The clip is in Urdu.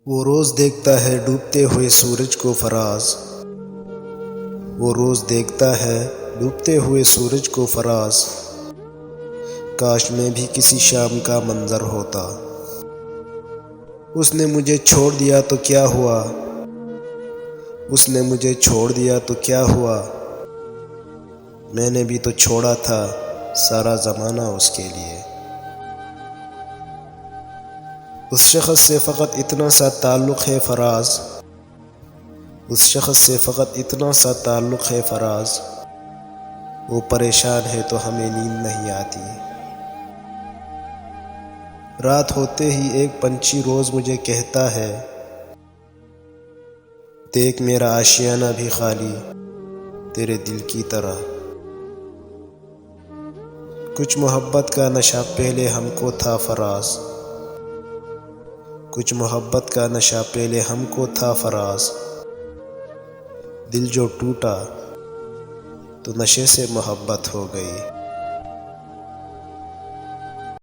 وہ روز دیکھتا ہے ڈوبتے ہوئے سورج کو فراز، وہ روز دیکھتا ہے ڈوبتے ہوئے سورج کو فراز، کاش میں بھی کسی شام کا منظر ہوتا۔ اس نے مجھے چھوڑ دیا تو کیا ہوا، اس نے مجھے چھوڑ دیا تو کیا ہوا، میں نے بھی تو چھوڑا تھا سارا زمانہ اس کے لیے۔ اس شخص سے فقط اتنا سا تعلق ہے فراز، اس شخص سے فقط اتنا سا تعلق ہے فراز، وہ پریشان ہے تو ہمیں نیند نہیں آتی۔ رات ہوتے ہی ایک پنچھی روز مجھے کہتا ہے، دیکھ میرا آشیانہ بھی خالی تیرے دل کی طرح۔ کچھ محبت کا نشہ پہلے ہم کو تھا فراز، کچھ محبت کا نشہ پہلے ہم کو تھا فراز، دل جو ٹوٹا تو نشے سے محبت ہو گئی۔